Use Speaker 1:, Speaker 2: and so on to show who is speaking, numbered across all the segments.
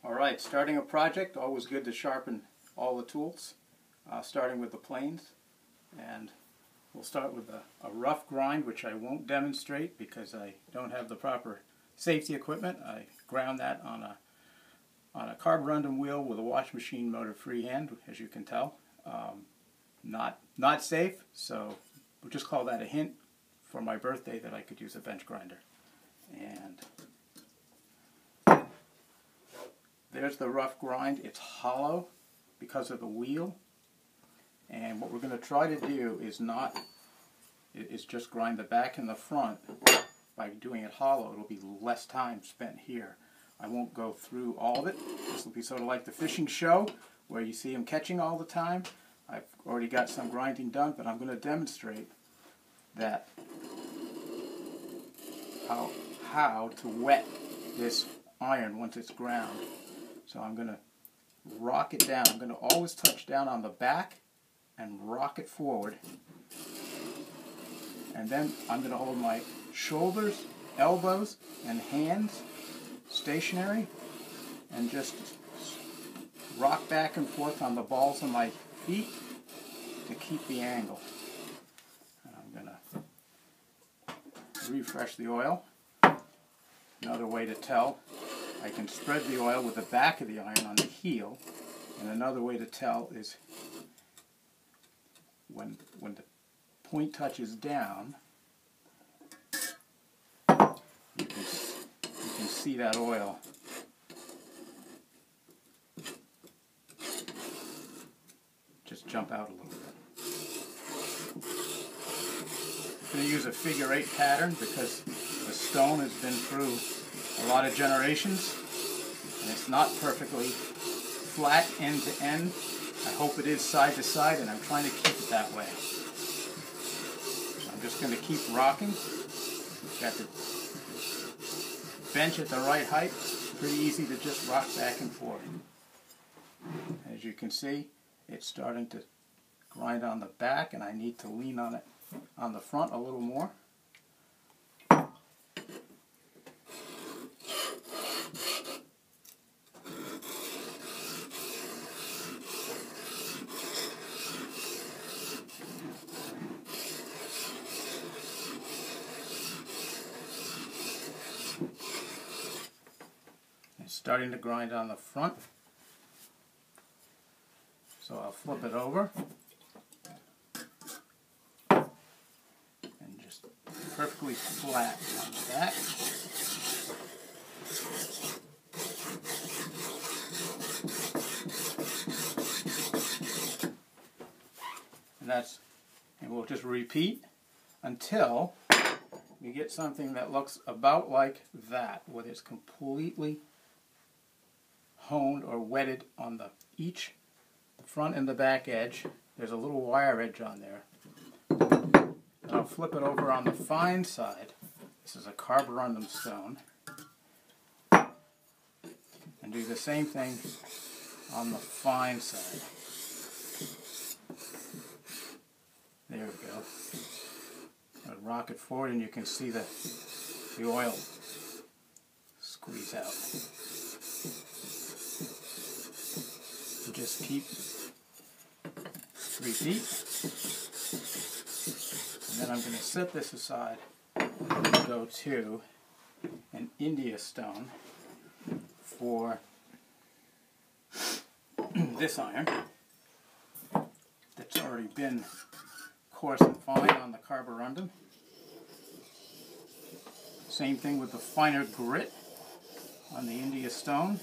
Speaker 1: Alright, starting a project, always good to sharpen all the tools, starting with the planes. And we'll start with a rough grind, which I won't demonstrate because I don't have the proper safety equipment. I ground that on a carborundum wheel with a wash machine motor freehand, as you can tell. Not safe, so we'll just call that a hint for my birthday that I could use a bench grinder. And there's the rough grind. It's hollow because of the wheel. And what we're going to try to do is just grind the back and the front. By doing it hollow, it'll be less time spent here. I won't go through all of it. This will be sort of like the fishing show where you see them catching all the time. I've already got some grinding done, but I'm going to demonstrate that how to wet this iron once it's ground. So I'm going to rock it down. I'm going to always touch down on the back and rock it forward. And then I'm going to hold my shoulders, elbows, and hands stationary and just rock back and forth on the balls of my feet to keep the angle. And I'm going to refresh the oil. Another way to tell, I can spread the oil with the back of the iron on the heel, and another way to tell is when the point touches down, you can see that oil just jump out a little bit. I'm going to use a figure 8 pattern because the stone has been through a lot of generations and it's not perfectly flat end to end. I hope it is side to side, and I'm trying to keep it that way. I'm just going to keep rocking. Got the bench at the right height. Pretty easy to just rock back and forth. As you can see, it's starting to grind on the back, and I need to lean on it on the front a little more. It's starting to grind on the front. So I'll flip it over and just perfectly flat on the back. And we'll just repeat until we get something that looks about like that, where it's completely honed or wetted on the front and the back edge. There's a little wire edge on there. And I'll flip it over on the fine side. This is a carborundum stone. And do the same thing on the fine side. There we go. I'll rock it forward and you can see the oil squeeze out. Just keep 3 feet, and then I'm going to set this aside and go to an India stone for this iron that's already been coarse and fine on the carborundum. Same thing with the finer grit on the India stone.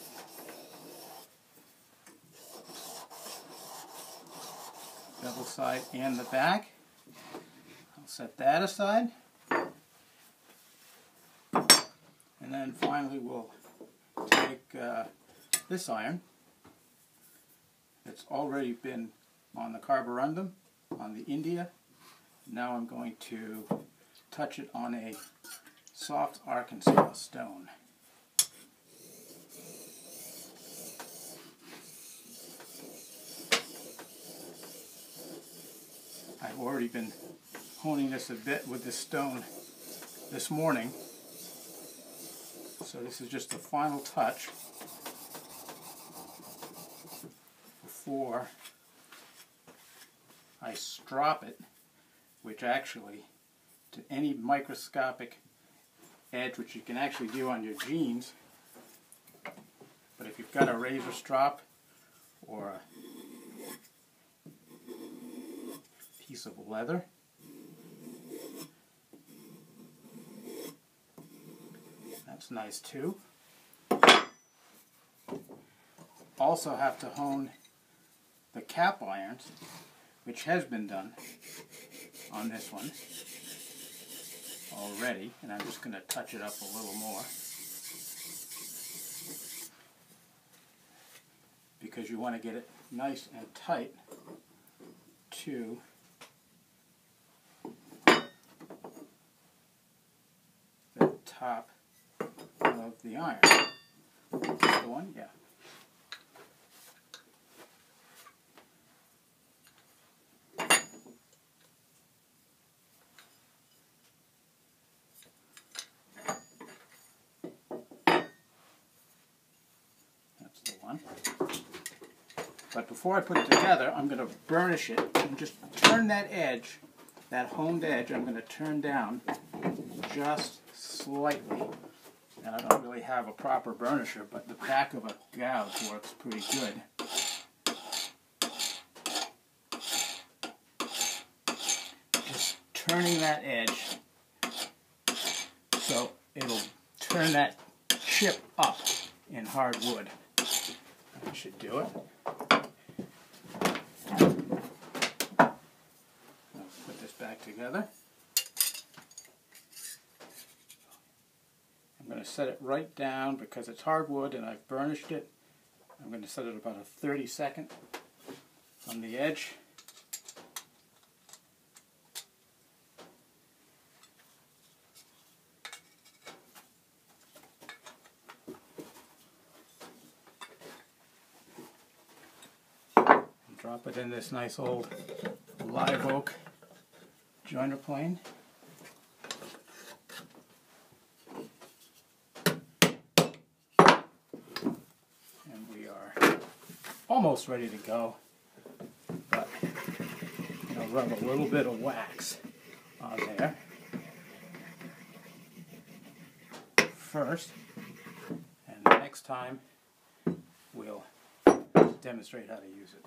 Speaker 1: Bevel side and the back. I'll set that aside. And then finally we'll take this iron that's already been on the carborundum, on the India. Now I'm going to touch it on a soft Arkansas stone. I've already been honing this a bit with this stone this morning. So this is just the final touch. before I strop it, which actually, to any microscopic edge, which you can actually do on your jeans, but if you've got a razor strop or a piece of leather, that's nice too. Also have to hone the cap irons, which has been done on this one already, and I'm just going to touch it up a little more because you want to get it nice and tight to the top of the iron. Is this the one? Yeah. But before I put it together, I'm going to burnish it and just turn that edge, that honed edge, I'm going to turn down just slightly. And I don't really have a proper burnisher, but the back of a gouge works pretty good. Just turning that edge so it'll turn that chip up in hard wood. That should do it. Put this back together. I'm going to set it right down because it's hardwood and I've burnished it. I'm going to set it about a 30-second on the edge. Drop it in this nice old live oak joiner plane. And we are almost ready to go, but I'm going to rub a little bit of wax on there first, and next time we'll demonstrate how to use it.